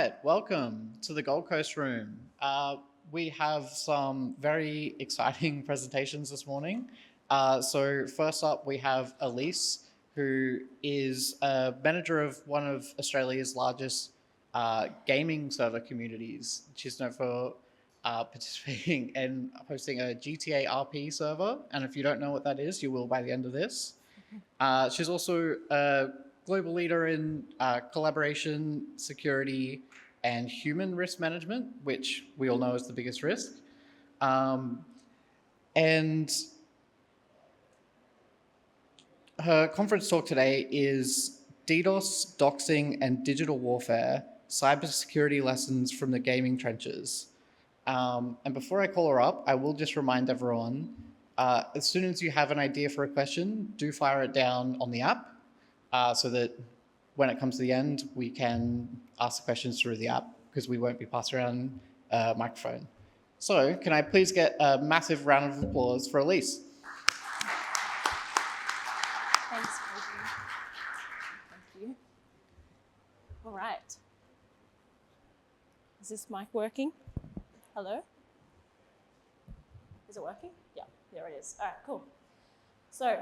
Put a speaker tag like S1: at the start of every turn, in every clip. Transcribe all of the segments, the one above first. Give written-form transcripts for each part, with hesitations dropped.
S1: right, welcome to the Gold Coast room. We have some very exciting presentations this morning. So first up, we have Elese, who is a manager of one of Australia's largest gaming server communities. She's known for participating in hosting a GTA RP server, and if you don't know what that is, you will by the end of this. She's also a global leader in collaboration, security, and human risk management, which we all know is the biggest risk. And her conference talk today is DDoS, Doxxing, and Digital Warfare, Cybersecurity Lessons from the Gaming Trenches. And before I call her up, I will just remind everyone, as soon as you have an idea for a question, do fire it down on the app so that when it comes to the end, we can ask the questions through the app because we won't be passing around a microphone. So can I please get a massive round of applause for Elese?
S2: Thanks, Kobe. Thank you. All right. Is this mic working? Hello? Is it working? Yeah, there it is. All right, cool. So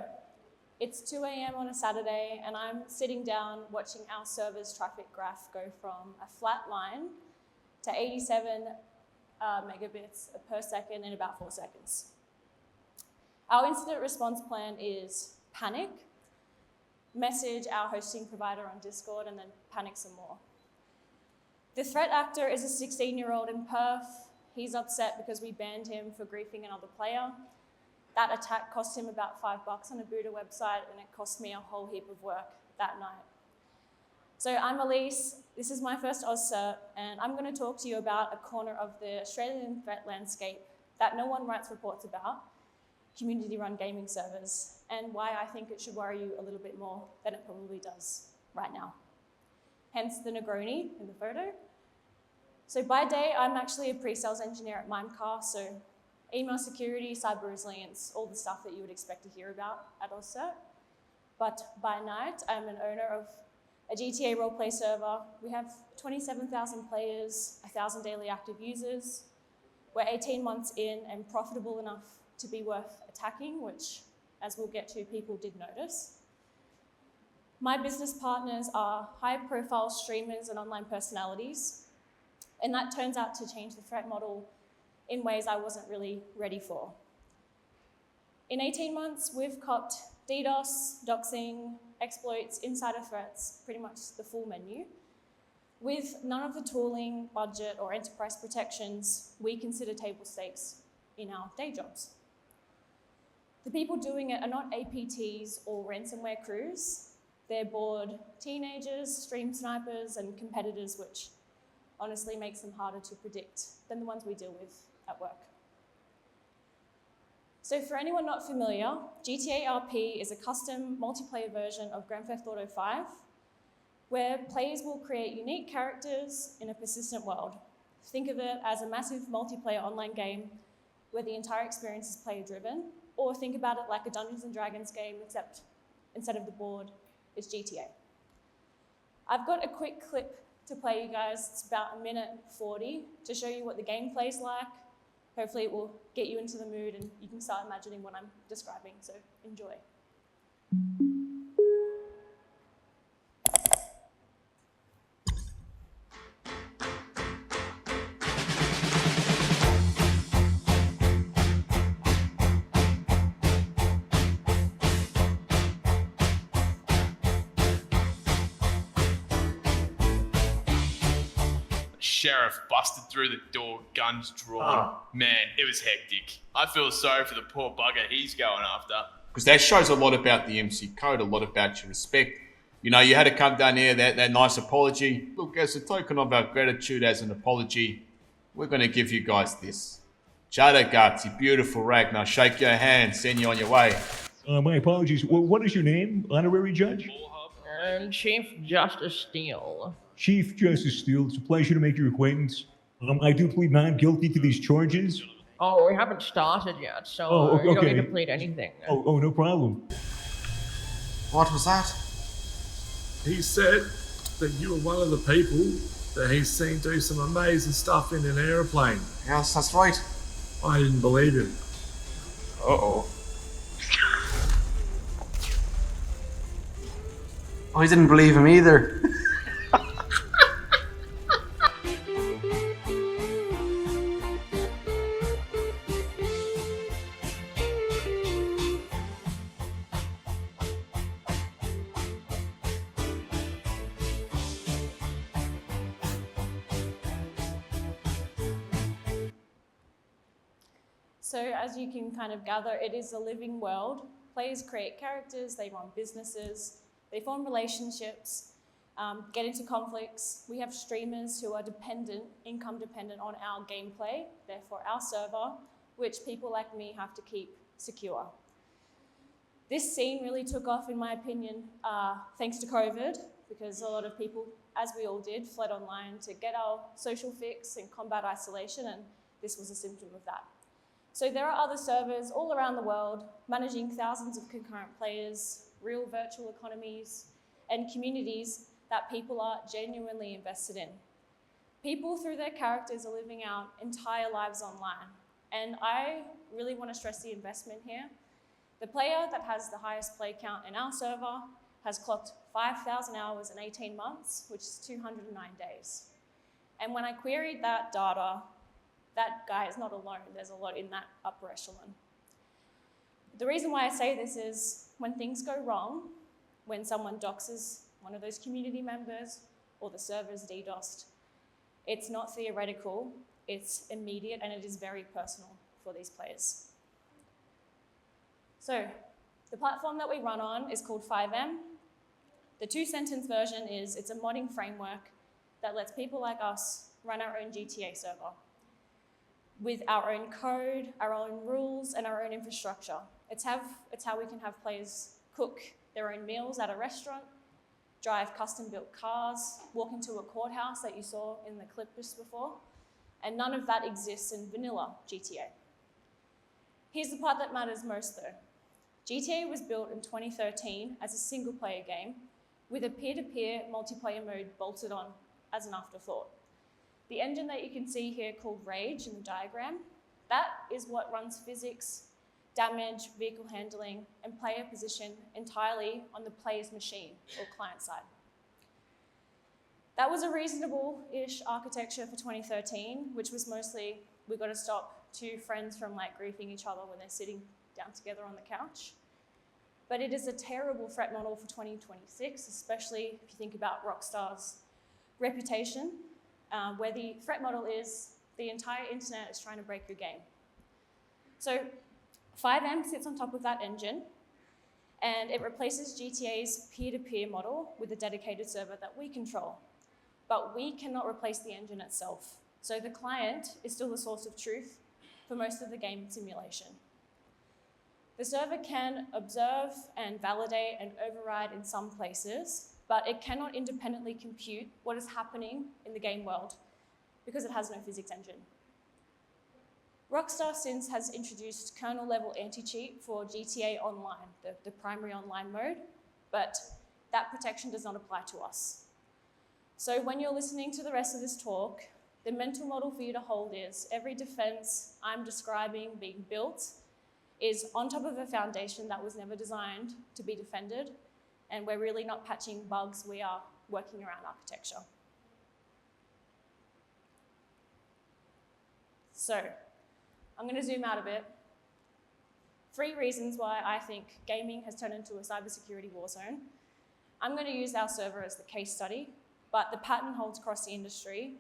S2: it's 2 a.m. on a Saturday, and I'm sitting down watching our server's traffic graph go from a flat line to 87 megabits per second in about 4 seconds. Our incident response plan is panic, message our hosting provider on Discord, and then panic some more. The threat actor is a 16-year-old in Perth. He's upset because we banned him for griefing another player. That attack cost him about $5 on a Buddha website, and it cost me a whole heap of work that night. So I'm Elese. This is my first AusCert, and I'm going to talk to you about a corner of the Australian threat landscape that no one writes reports about, community-run gaming servers, and why I think it should worry you a little bit more than it probably does right now. Hence the Negroni in the photo. So by day, I'm actually a pre-sales engineer at Mimecast, so email security, cyber resilience, all the stuff that you would expect to hear about at AusCert. But by night, I'm an owner of a GTA Roleplay server. We have 27,000 players, 1,000 daily active users. We're 18 months in and profitable enough to be worth attacking, which, as we'll get to, people did notice. My business partners are high-profile streamers and online personalities, and that turns out to change the threat model in ways I wasn't really ready for. In 18 months, we've copped DDoS, Doxxing, exploits, insider threats, pretty much the full menu, with none of the tooling, budget, or enterprise protections we consider table stakes in our day jobs. The people doing it are not APTs or ransomware crews. They're bored teenagers, stream snipers, and competitors, which honestly makes them harder to predict than the ones we deal with at work. So for anyone not familiar, GTA RP is a custom multiplayer version of Grand Theft Auto 5, where players will create unique characters in a persistent world. Think of it as a massive multiplayer online game where the entire experience is player-driven, or think about it like a Dungeons & Dragons game, except instead of the board, it's GTA. I've got a quick clip to play you guys. It's about 1:40 to show you what the gameplay's like. Hopefully it will get you into the mood and you can start imagining what I'm describing, so enjoy.
S3: Sheriff busted through the door, guns drawn. Man, it was hectic. I feel sorry for the poor bugger he's going after.
S4: Because that shows a lot about the MC code, a lot about your respect. You know, you had to come down here, that nice apology. Look, as a token of our gratitude as an apology, we're going to give you guys this. Guts, you beautiful Ragnar. Shake your hand, send you on your way.
S5: My apologies. What is your name, honorary judge?
S6: Chief Justice Steele.
S5: Chief Justice Steele, it's a pleasure to make your acquaintance. I do plead not guilty to these charges.
S6: Oh, we haven't started yet, so you don't need to plead anything.
S5: Oh, no problem.
S7: What was that?
S8: He said that you were one of the people
S7: that he's seen do some amazing stuff in an aeroplane.
S8: Yes, that's right.
S7: I didn't believe him.
S8: Uh-oh. I didn't believe him either.
S2: So as you can kind of gather, it is a living world. Players create characters, they run businesses, they form relationships, get into conflicts. We have streamers who are income dependent on our gameplay, therefore our server, which people like me have to keep secure. This scene really took off, in my opinion, thanks to COVID, because a lot of people, as we all did, fled online to get our social fix and combat isolation, and this was a symptom of that. So there are other servers all around the world managing thousands of concurrent players, real virtual economies, and communities that people are genuinely invested in. People, through their characters, are living out entire lives online. And I really want to stress the investment here. The player that has the highest play count in our server has clocked 5,000 hours in 18 months, which is 209 days. And when I queried that data, that guy is not alone. There's a lot in that upper echelon. The reason why I say this is when things go wrong, when someone doxes one of those community members or the server's DDoSed, it's not theoretical, it's immediate, and it is very personal for these players. So the platform that we run on is called 5M. The two-sentence version is it's a modding framework that lets people like us run our own GTA server with our own code, our own rules, and our own infrastructure. It's how we can have players cook their own meals at a restaurant, drive custom-built cars, walk into a courthouse that you saw in the clip just before, and none of that exists in vanilla GTA. Here's the part that matters most though. GTA was built in 2013 as a single-player game with a peer-to-peer multiplayer mode bolted on as an afterthought. The engine that you can see here called Rage in the diagram, that is what runs physics, damage, vehicle handling, and player position entirely on the player's machine or client side. That was a reasonable-ish architecture for 2013, which was mostly, we got to stop two friends from griefing each other when they're sitting down together on the couch. But it is a terrible threat model for 2026, especially if you think about Rockstar's reputation, where the threat model is the entire internet is trying to break your game. So 5M sits on top of that engine, and it replaces GTA's peer-to-peer model with a dedicated server that we control. But we cannot replace the engine itself. So the client is still the source of truth for most of the game simulation. The server can observe and validate and override in some places, but it cannot independently compute what is happening in the game world because it has no physics engine. Rockstar since has introduced kernel-level anti-cheat for GTA Online, the primary online mode, but that protection does not apply to us. So when you're listening to the rest of this talk, the mental model for you to hold is every defense I'm describing being built is on top of a foundation that was never designed to be defended, and we're really not patching bugs, we are working around architecture. So, I'm going to zoom out a bit. 3 reasons why I think gaming has turned into a cybersecurity war zone. I'm going to use our server as the case study, but the pattern holds across the industry,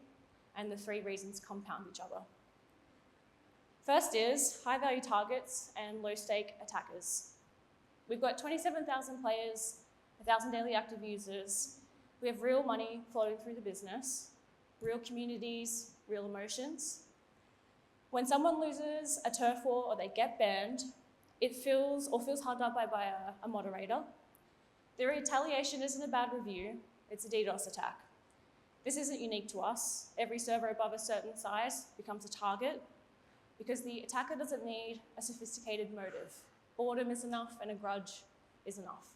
S2: and the 3 reasons compound each other. First is high-value targets and low-stake attackers. We've got 27,000 players, 1,000 daily active users. We have real money flowing through the business, real communities, real emotions. When someone loses a turf war or they get banned, it feels hard done by a moderator. The retaliation isn't a bad review, it's a DDoS attack. This isn't unique to us. Every server above a certain size becomes a target because the attacker doesn't need a sophisticated motive. Boredom is enough and a grudge is enough.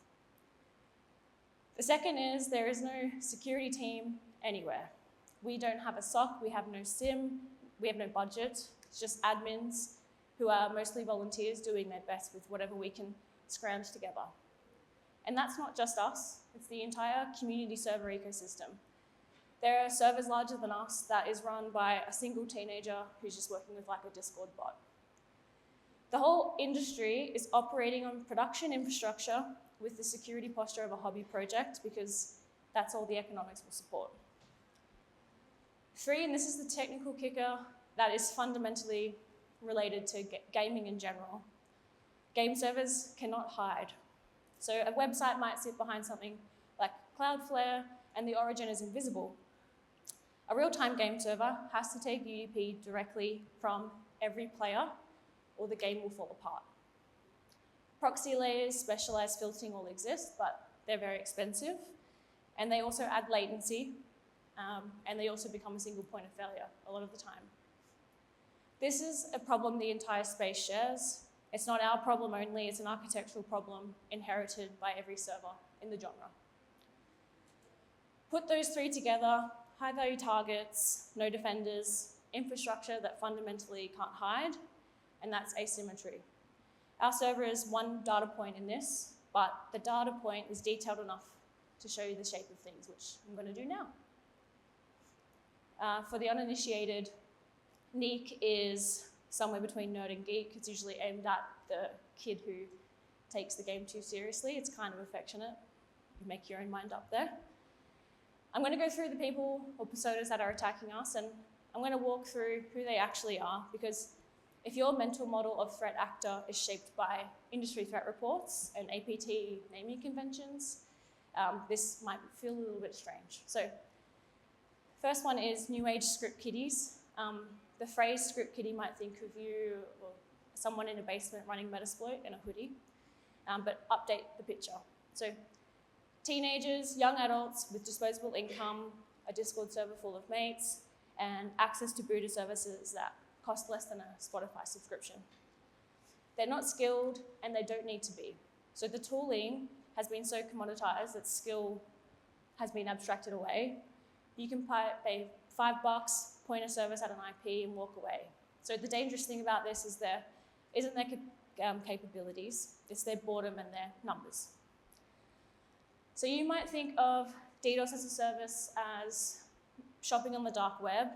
S2: The second is there is no security team anywhere. we don't have a SOC, we have no SIM, we have no budget. It's just admins who are mostly volunteers doing their best with whatever we can scrounge together. And that's not just us, it's the entire community server ecosystem. There are servers larger than us that is run by a single teenager who's just working with like a Discord bot. The whole industry is operating on production infrastructure with the security posture of a hobby project because that's all the economics will support. 3, and this is the technical kicker that is fundamentally related to gaming in general. Game servers cannot hide. So a website might sit behind something like Cloudflare and the origin is invisible. A real-time game server has to take UDP directly from every player or the game will fall apart. Proxy layers, specialized filtering all exist, but they're very expensive. And they also add latency, and they also become a single point of failure a lot of the time. This is a problem the entire space shares. It's not our problem only, it's an architectural problem inherited by every server in the genre. Put those 3 together, high-value targets, no defenders, infrastructure that fundamentally can't hide, and that's asymmetry. Our server is one data point in this, but the data point is detailed enough to show you the shape of things, which I'm going to do now. For the uninitiated, Neek is somewhere between nerd and geek. It's usually aimed at the kid who takes the game too seriously. It's kind of affectionate. You make your own mind up there. I'm going to go through the people or personas that are attacking us, and I'm going to walk through who they actually are, because if your mental model of threat actor is shaped by industry threat reports and APT naming conventions, this might feel a little bit strange. So, first one is new age script kiddies. The phrase script kiddie might think of you or someone in a basement running Metasploit in a hoodie, but update the picture. So teenagers, young adults with disposable income, a Discord server full of mates, and access to booter services that cost less than a Spotify subscription. They're not skilled and they don't need to be. So the tooling has been so commoditized that skill has been abstracted away. You can pay $5, point a service at an IP and walk away. So the dangerous thing about this is there isn't their capabilities, it's their boredom and their numbers. So you might think of DDoS as a service as shopping on the dark web,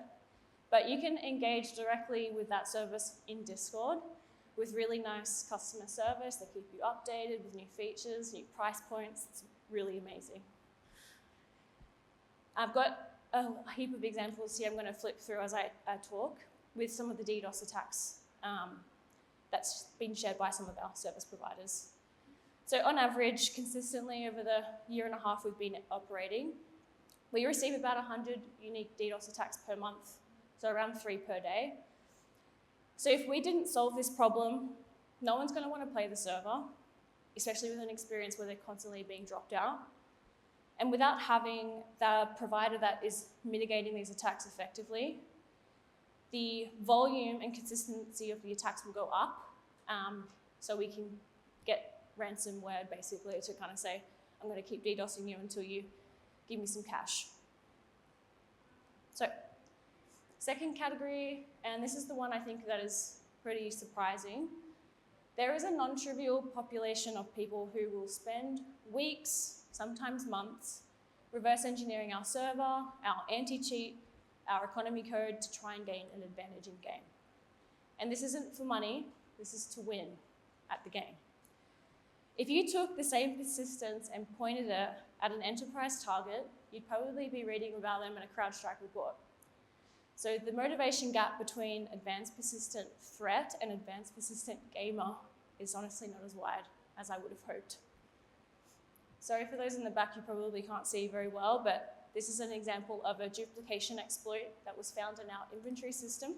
S2: but you can engage directly with that service in Discord with really nice customer service. They keep you updated with new features, new price points. It's really amazing. I've got a heap of examples here I'm going to flip through as I talk with some of the DDoS attacks that's been shared by some of our service providers. So on average, consistently over the year and a half we've been operating, we receive about 100 unique DDoS attacks per month, so around 3 per day. So if we didn't solve this problem, no one's going to want to play the server, especially with an experience where they're constantly being dropped out. And without having the provider that is mitigating these attacks effectively, the volume and consistency of the attacks will go up, so we can get ransomware basically to kind of say, I'm going to keep DDoSing you until you give me some cash. So, second category, and this is the one I think that is pretty surprising. There is a non-trivial population of people who will spend weeks, sometimes months, reverse engineering our server, our anti-cheat, our economy code to try and gain an advantage in game. And this isn't for money, this is to win at the game. If you took the same persistence and pointed it at an enterprise target, you'd probably be reading about them in a CrowdStrike report. So the motivation gap between advanced persistent threat and advanced persistent gamer is honestly not as wide as I would have hoped. Sorry for those in the back, you probably can't see very well, but this is an example of a duplication exploit that was found in our inventory system.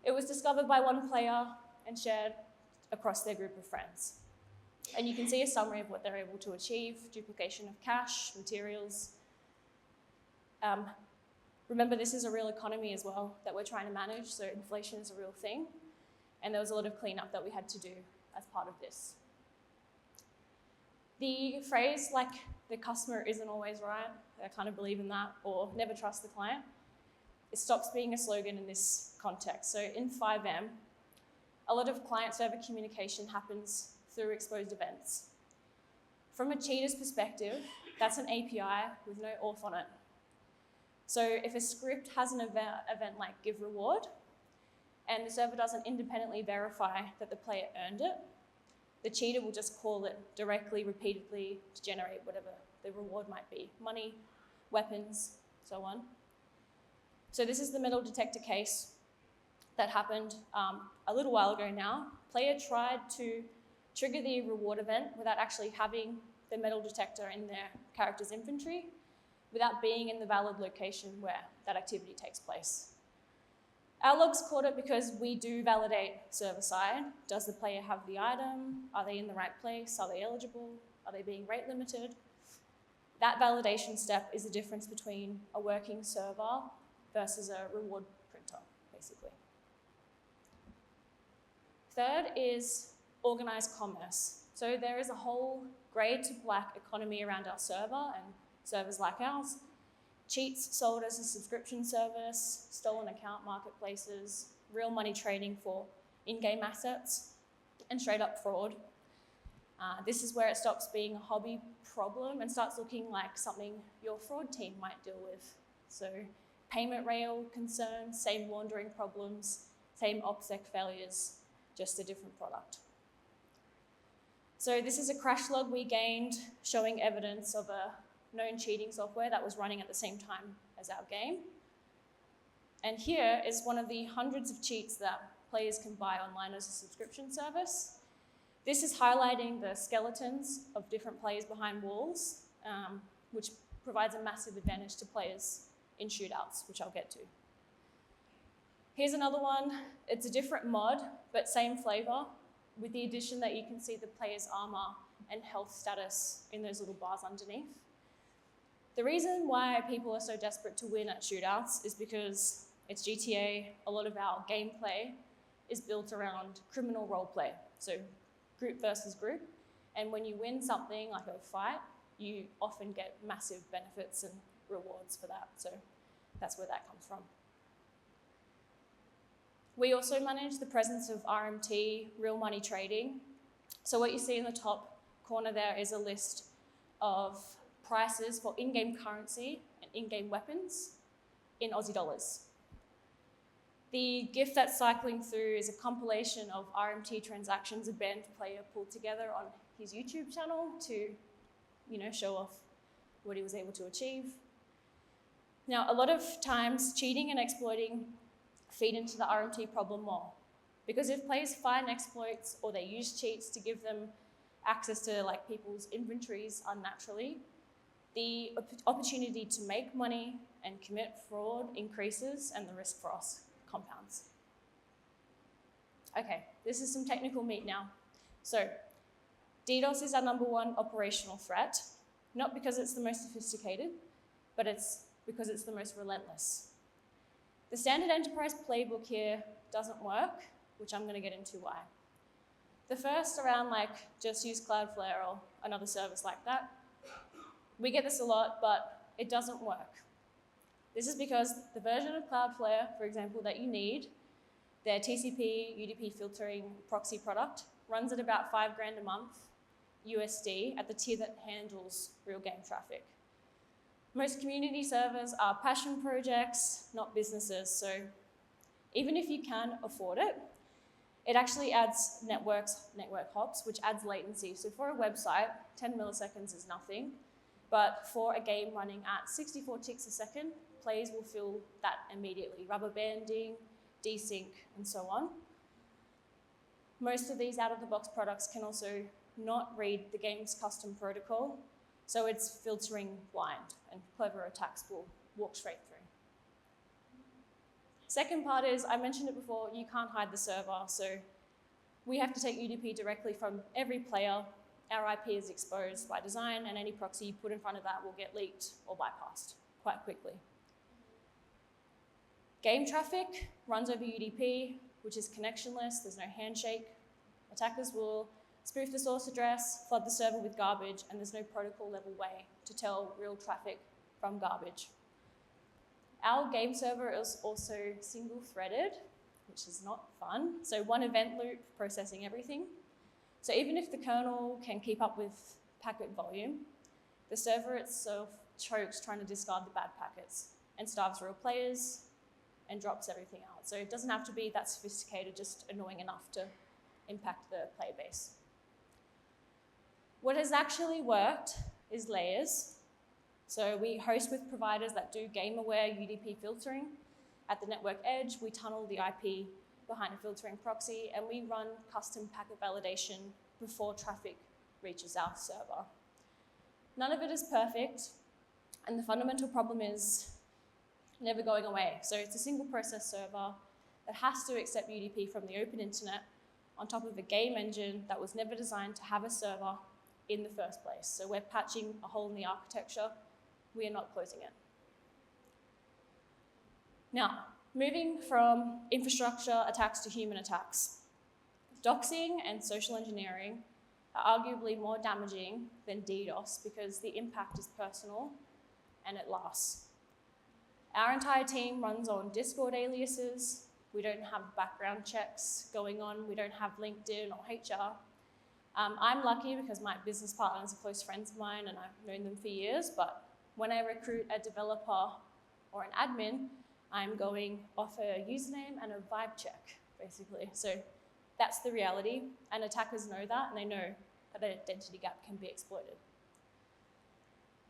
S2: It was discovered by one player and shared across their group of friends. And you can see a summary of what they're able to achieve: duplication of cash, materials. Remember, this is a real economy as well that we're trying to manage, so inflation is a real thing. And there was a lot of cleanup that we had to do as part of this. The phrase, like the customer isn't always right, I kind of believe in that, or never trust the client, it stops being a slogan in this context. So in 5M, a lot of client-server communication happens through exposed events. From a cheater's perspective, that's an API with no auth on it. So if a script has an event like give reward, and the server doesn't independently verify that the player earned it, the cheater will just call it directly, repeatedly, to generate whatever the reward might be. Money, weapons, so on. So this is the metal detector case that happened a little while ago now. Player tried to trigger the reward event without actually having the metal detector in their character's inventory, without being in the valid location where that activity takes place. Our logs caught it because we do validate server side. Does the player have the item? Are they in the right place? Are they eligible? Are they being rate limited? That validation step is the difference between a working server versus a reward printer, basically. Third is organized commerce. So there is a whole grey to black economy around our server and servers like ours. Cheats sold as a subscription service, stolen account marketplaces, real money trading for in-game assets, and straight up fraud. This is where it stops being a hobby problem and starts looking like something your fraud team might deal with. So payment rail concerns, same laundering problems, same OPSEC failures, just a different product. So this is a crash log we gained showing evidence of a known cheating software that was running at the same time as our game. And here is one of the hundreds of cheats that players can buy online as a subscription service. This is highlighting the skeletons of different players behind walls, which provides a massive advantage to players in shootouts, which I'll get to. Here's another one. It's a different mod, but same flavor, with the addition that you can see the player's armor and health status in those little bars underneath. The reason why people are so desperate to win at shootouts is because it's GTA. A lot of our gameplay is built around criminal roleplay, so group versus group. And when you win something like a fight, you often get massive benefits and rewards for that. So that's where that comes from. We also manage the presence of RMT, real money trading. So what you see in the top corner there is a list of prices for in-game currency and in-game weapons in Aussie dollars. The GIF that's cycling through is a compilation of RMT transactions a band player pulled together on his YouTube channel to, show off what he was able to achieve. Now, a lot of times, cheating and exploiting feed into the RMT problem more. Because if players find exploits or they use cheats to give them access to people's inventories unnaturally, the opportunity to make money and commit fraud increases and the risk for us compounds. Okay, this is some technical meat now. So, DDoS is our #1 operational threat, not because it's the most sophisticated, but it's because it's the most relentless. The standard enterprise playbook here doesn't work, which I'm going to get into why. The first around just use Cloudflare or another service like that. We get this a lot, but it doesn't work. This is because the version of Cloudflare, for example, that you need, their TCP, UDP filtering proxy product, runs at about $5,000 a month USD at the tier that handles real game traffic. Most community servers are passion projects, not businesses, so even if you can afford it, it actually adds network hops, which adds latency. So for a website, 10 milliseconds is nothing, but for a game running at 64 ticks a second, players will feel that immediately. Rubber banding, desync, and so on. Most of these out-of-the-box products can also not read the game's custom protocol, so it's filtering blind, and clever attacks will walk straight through. Second part is, I mentioned it before, you can't hide the server, so we have to take UDP directly from every player. Our IP is exposed by design, and any proxy you put in front of that will get leaked or bypassed quite quickly. Game traffic runs over UDP, which is connectionless, there's no handshake. Attackers will spoof the source address, flood the server with garbage, and there's no protocol level way to tell real traffic from garbage. Our game server is also single threaded, which is not fun. So one event loop processing everything. So even if the kernel can keep up with packet volume, the server itself chokes trying to discard the bad packets and starves real players and drops everything out. So it doesn't have to be that sophisticated, just annoying enough to impact the player base. What has actually worked is layers. So we host with providers that do game-aware UDP filtering. At the network edge, we tunnel the IP behind a filtering proxy, and we run custom packet validation before traffic reaches our server. None of it is perfect, and the fundamental problem is never going away. So it's a single process server that has to accept UDP from the open internet on top of a game engine that was never designed to have a server in the first place. So we're patching a hole in the architecture. We are not closing it. Now, moving from infrastructure attacks to human attacks. Doxxing and social engineering are arguably more damaging than DDoS because the impact is personal and it lasts. Our entire team runs on Discord aliases. We don't have background checks going on. We don't have LinkedIn or HR. I'm lucky because my business partners are close friends of mine and I've known them for years, but when I recruit a developer or an admin, I'm going off a username and a vibe check, basically. So that's the reality, and attackers know that, and they know that an identity gap can be exploited.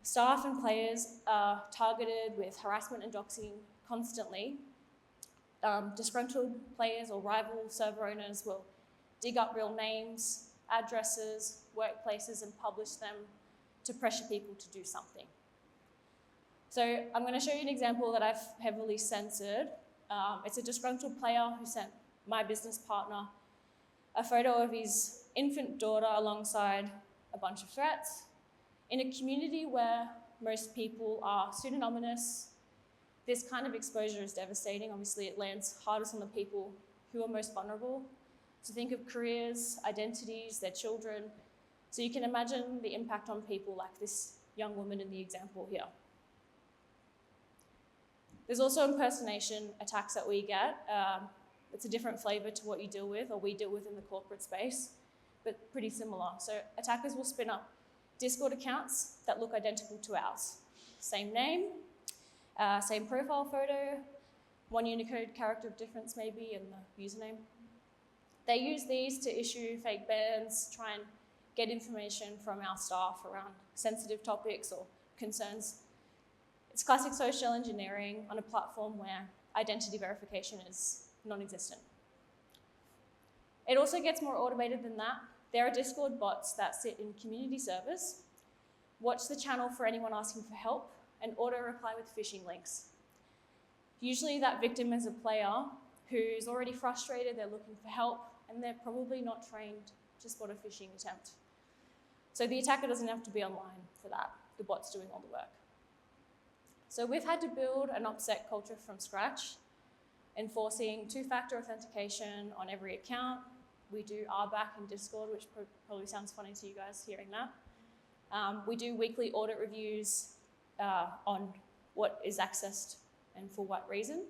S2: Staff and players are targeted with harassment and doxing constantly. Disgruntled players or rival server owners will dig up real names, addresses, workplaces, and publish them to pressure people to do something. So I'm going to show you an example that I've heavily censored. It's a disgruntled player who sent my business partner a photo of his infant daughter alongside a bunch of threats. In a community where most people are pseudonymous, this kind of exposure is devastating. Obviously, it lands hardest on the people who are most vulnerable. So think of careers, identities, their children. So you can imagine the impact on people like this young woman in the example here. There's also impersonation attacks that we get. It's a different flavor to what you deal with or we deal with in the corporate space, but pretty similar. So attackers will spin up Discord accounts that look identical to ours. Same name, same profile photo, one Unicode character of difference maybe in the username. They use these to issue fake bans, try and get information from our staff around sensitive topics or concerns. It's classic social engineering on a platform where identity verification is non-existent. It also gets more automated than that. There are Discord bots that sit in community servers, watch the channel for anyone asking for help, and auto-reply with phishing links. Usually that victim is a player who's already frustrated, they're looking for help, and they're probably not trained to spot a phishing attempt. So the attacker doesn't have to be online for that. The bot's doing all the work. So we've had to build an OPSEC culture from scratch, enforcing two-factor authentication on every account. We do RBAC in Discord, which probably sounds funny to you guys hearing that. We do weekly audit reviews on what is accessed and for what reason.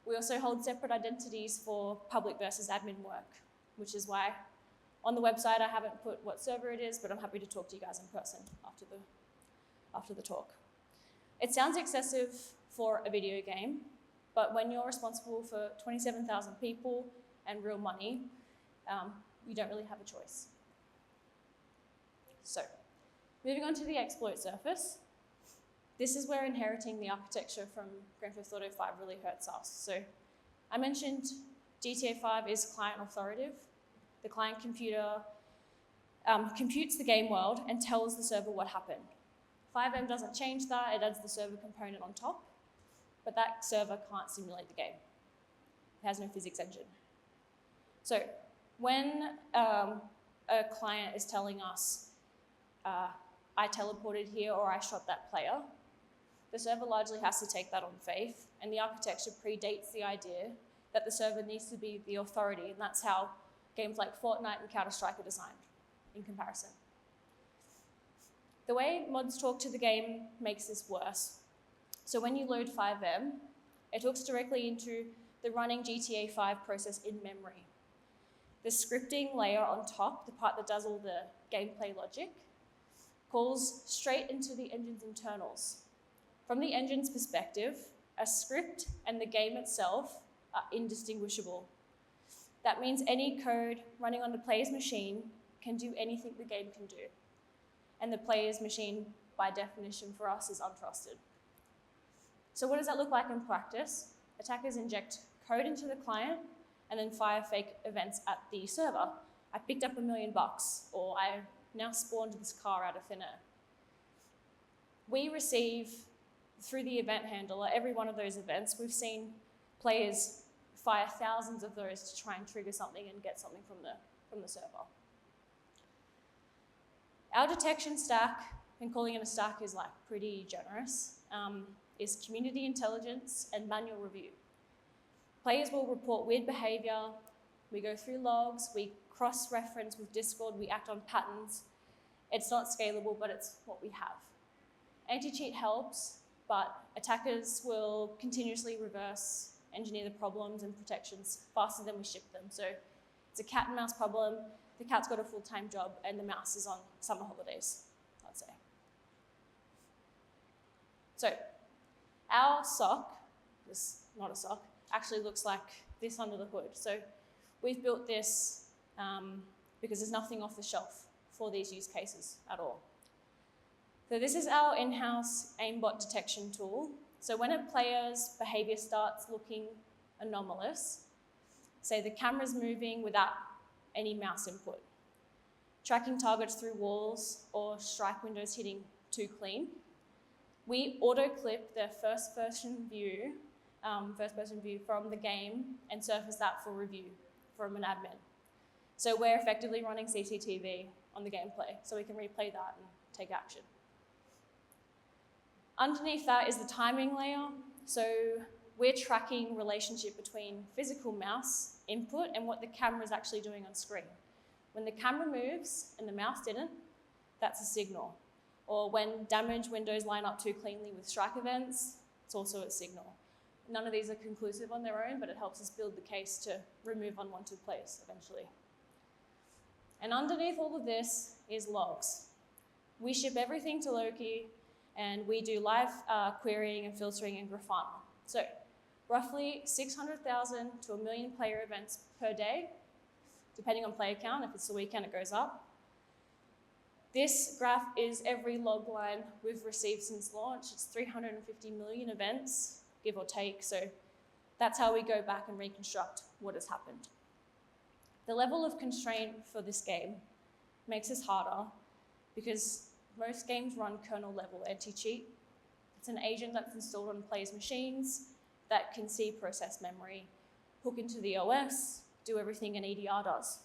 S2: We also hold separate identities for public versus admin work, which is why on the website I haven't put what server it is, but I'm happy to talk to you guys in person after the talk. It sounds excessive for a video game, but when you're responsible for 27,000 people and real money, you don't really have a choice. So, moving on to the exploit surface. This is where inheriting the architecture from Grand Theft Auto 5 really hurts us. So, I mentioned GTA 5 is client authoritative. The client computer computes the game world and tells the server what happened. 5M doesn't change that, it adds the server component on top, but that server can't simulate the game. It has no physics engine. So when a client is telling us, I teleported here or I shot that player, the server largely has to take that on faith, and the architecture predates the idea that the server needs to be the authority, and that's how games like Fortnite and Counter-Strike are designed. in comparison. The way mods talk to the game makes this worse. So when you load FiveM, it hooks directly into the running GTA 5 process in memory. The scripting layer on top, the part that does all the gameplay logic, calls straight into the engine's internals. From the engine's perspective, a script and the game itself are indistinguishable. That means any code running on the player's machine can do anything the game can do. And the player's machine, by definition for us, is untrusted. So what does that look like in practice? Attackers inject code into the client and then fire fake events at the server. I picked up $1 million, or I now spawned this car out of thin air. We receive, through the event handler, every one of those events, we've seen players fire thousands of those to try and trigger something and get something from the server. Our detection stack, and calling it a stack is like pretty generous, is community intelligence and manual review. Players will report weird behavior, we go through logs, we cross-reference with Discord, we act on patterns. It's not scalable, but it's what we have. Anti-cheat helps, but attackers will continuously reverse engineer the problems and protections faster than we ship them. So it's a cat and mouse problem. The cat's got a full-time job and the mouse is on summer holidays, I'd say. So our SOC, this not a SOC, actually looks like this under the hood. So we've built this because there's nothing off the shelf for these use cases at all. So this is our in-house aimbot detection tool. So when a player's behavior starts looking anomalous, say the camera's moving without any mouse input, tracking targets through walls or strike windows hitting too clean, we auto-clip the first-person view from the game and surface that for review from an admin. So we're effectively running CCTV on the gameplay, so we can replay that and take action. Underneath that is the timing layer. So we're tracking relationship between physical mouse input and what the camera is actually doing on screen. When the camera moves and the mouse didn't, that's a signal. Or when damaged windows line up too cleanly with strike events, it's also a signal. None of these are conclusive on their own, but it helps us build the case to remove unwanted players eventually. And underneath all of this is logs. We ship everything to Loki, and we do live querying and filtering in Grafana. So roughly 600,000 to 1 million player events per day, depending on player count. If it's the weekend, it goes up. This graph is every log line we've received since launch. It's 350 million events, give or take. So that's how we go back and reconstruct what has happened. The level of constraint for this game makes this harder because most games run kernel level anti-cheat. It's an agent that's installed on players' machines that can see process memory, hook into the OS, do everything an EDR does.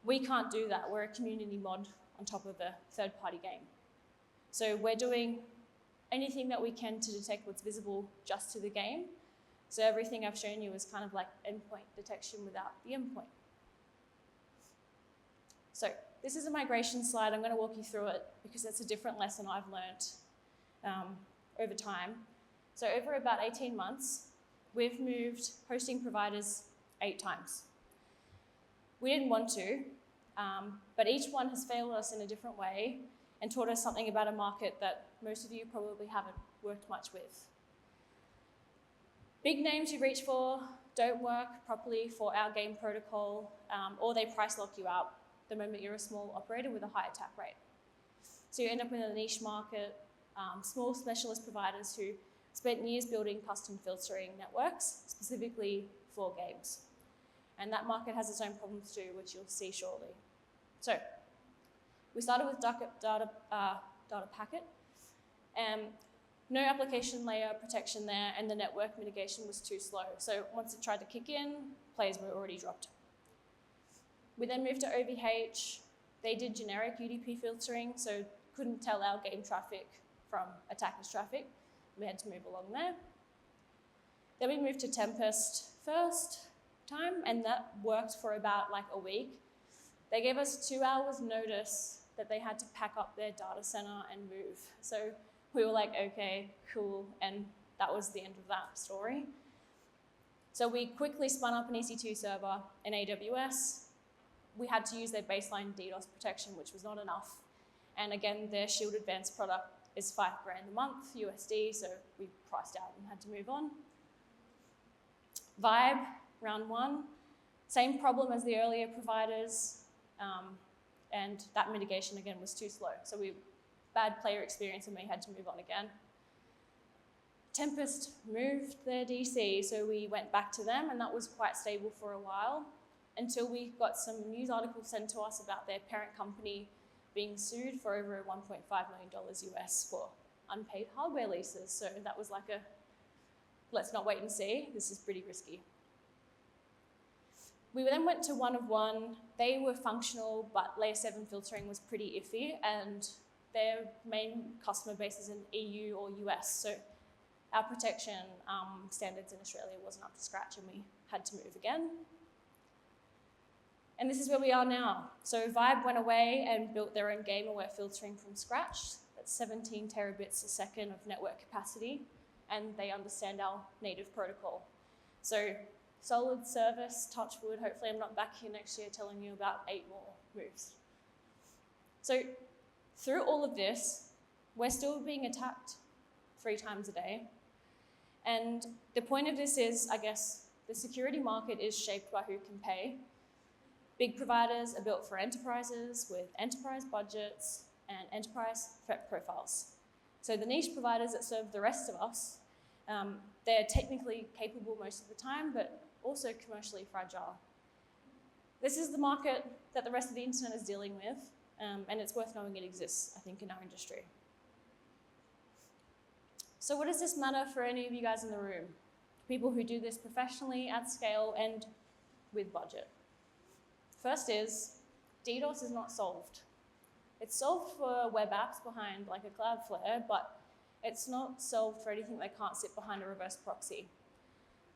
S2: We can't do that. We're a community mod on top of a third-party game. So we're doing anything that we can to detect what's visible just to the game. So everything I've shown you is kind of like endpoint detection without the endpoint. So this is a migration slide. I'm going to walk you through it because it's a different lesson I've learned over time. So over about 18 months, we've moved hosting providers 8 times. We didn't want to, but each one has failed us in a different way and taught us something about a market that most of you probably haven't worked much with. Big names you reach for don't work properly for our game protocol, or they price lock you out the moment you're a small operator with a high attack rate. So you end up in a niche market, small specialist providers who spent years building custom filtering networks, specifically for games. And that market has its own problems too, which you'll see shortly. So we started with data packet, and no application layer protection there, and the network mitigation was too slow. So once it tried to kick in, players were already dropped. We then moved to OVH. They did generic UDP filtering, so couldn't tell our game traffic from attackers' traffic. We had to move along there. Then we moved to Tempest first time, and that worked for about like a week. They gave us 2 hours notice that they had to pack up their data center and move. So we were like, okay, cool, and that was the end of that story. So we quickly spun up an EC2 server in AWS. We had to use their baseline DDoS protection, which was not enough. And again, their Shield Advanced product is $5,000 a month USD, so we priced out and had to move on. Vibe, round one, same problem as the earlier providers, and that mitigation again was too slow. So bad player experience and we had to move on again. Tempest moved their DC, so we went back to them, and that was quite stable for a while until we got some news articles sent to us about their parent company being sued for over $1.5 million US for unpaid hardware leases. So that was like a, let's not wait and see, this is pretty risky. We then went to one of one. They were functional, but layer 7 filtering was pretty iffy, and their main customer base is in EU or US. So our protection standards in Australia wasn't up to scratch, and we had to move again. And this is where we are now. So Vibe went away and built their own game-aware filtering from scratch. That's 17 terabits a second of network capacity, and they understand our native protocol. So solid service, touch wood. Hopefully I'm not back here next year telling you about 8 more moves. So through all of this, we're still being attacked 3 times a day. And the point of this is, I guess, the security market is shaped by who can pay. Big providers are built for enterprises with enterprise budgets and enterprise threat profiles. So the niche providers that serve the rest of us, they're technically capable most of the time, but also commercially fragile. This is the market that the rest of the internet is dealing with, and it's worth knowing it exists, I think, in our industry. So what does this matter for any of you guys in the room? People who do this professionally, at scale, and with budget. First is, DDoS is not solved. It's solved for web apps behind like a Cloudflare, but it's not solved for anything that can't sit behind a reverse proxy.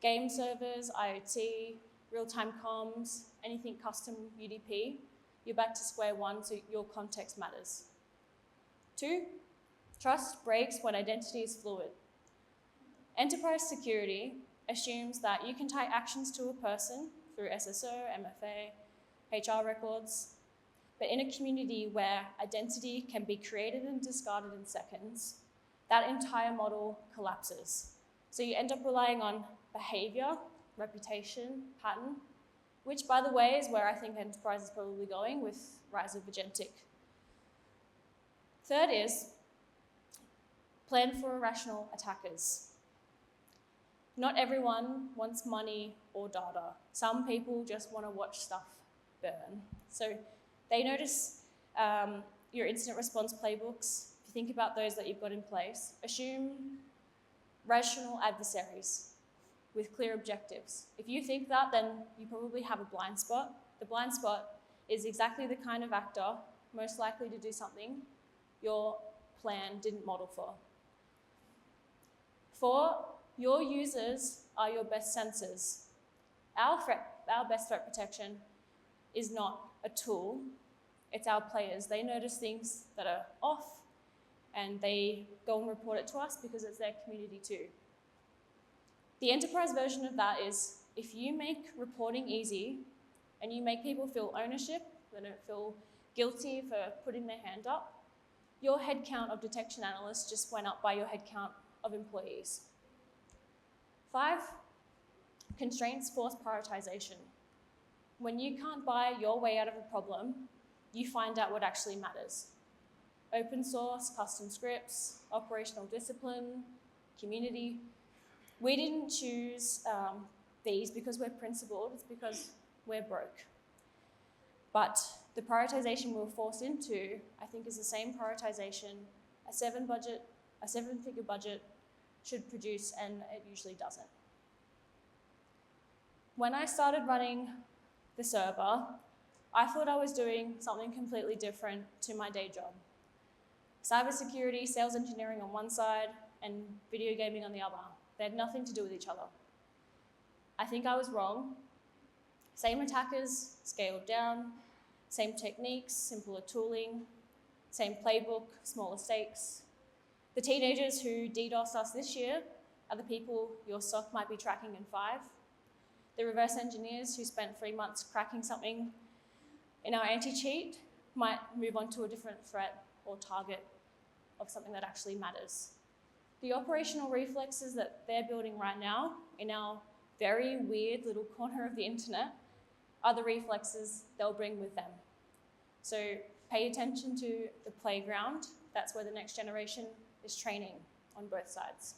S2: Game servers, IoT, real-time comms, anything custom UDP, you're back to square one, so your context matters. 2, trust breaks when identity is fluid. Enterprise security assumes that you can tie actions to a person through SSO, MFA, HR records, but in a community where identity can be created and discarded in seconds, that entire model collapses. So you end up relying on behavior, reputation, pattern, which, by the way, is where I think enterprise is probably going with rise of agentic. Third is plan for irrational attackers. Not everyone wants money or data. Some people just want to watch stuff burn. So they notice your incident response playbooks. If you think about those that you've got in place, assume rational adversaries with clear objectives. If you think that, then you probably have a blind spot. The blind spot is exactly the kind of actor most likely to do something your plan didn't model for. 4, your users are your best sensors. Our best threat protection is not a tool, it's our players. They notice things that are off and they go and report it to us because it's their community too. The enterprise version of that is if you make reporting easy and you make people feel ownership, they don't feel guilty for putting their hand up, your headcount of detection analysts just went up by your headcount of employees. 5, constraints force prioritization. When you can't buy your way out of a problem, you find out what actually matters. Open source, custom scripts, operational discipline, community. We didn't choose these because we're principled, it's because we're broke. But the prioritization we were forced into, I think, is the same prioritization a 7-figure budget should produce, and it usually doesn't. When I started running the server, I thought I was doing something completely different to my day job. Cybersecurity, sales engineering on one side, and video gaming on the other. They had nothing to do with each other. I think I was wrong. Same attackers, scaled down. Same techniques, simpler tooling, same playbook, smaller stakes. The teenagers who DDoSed us this year are the people your SOC might be tracking in 5. The reverse engineers who spent 3 months cracking something in our anti-cheat might move on to a different threat or target of something that actually matters. The operational reflexes that they're building right now in our very weird little corner of the internet are the reflexes they'll bring with them. So pay attention to the playground. That's where the next generation is training on both sides.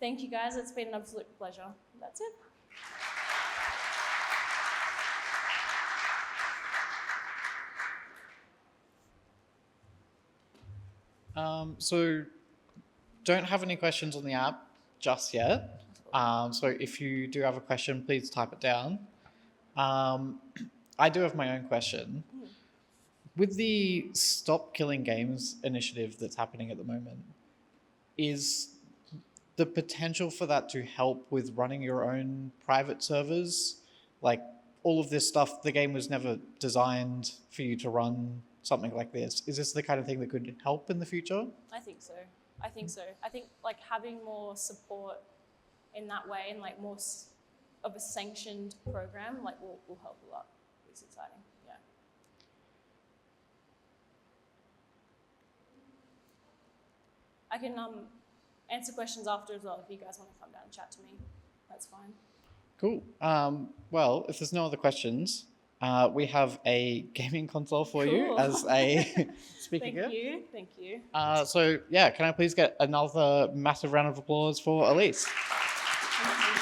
S2: Thank you guys, it's been an absolute pleasure. That's it.
S1: So don't have any questions on the app just yet. So if you do have a question, please type it down. I do have my own question. With the Stop Killing Games initiative that's happening at the moment, is the potential for that to help with running your own private servers? Like all of this stuff, the game was never designed for you to run something like this. Is this the kind of thing that could help in the future?
S2: I think so. I think like having more support in that way and like more of a sanctioned program like will help a lot. It's exciting. Yeah. I can answer questions after as well if you guys want to come down and chat to me. That's fine.
S1: Cool. Well, if there's no other questions, we have a gaming console for you as a speaker gift.
S2: Thank you.
S1: So yeah, can I please get another massive round of applause for Elese?
S2: Thank you.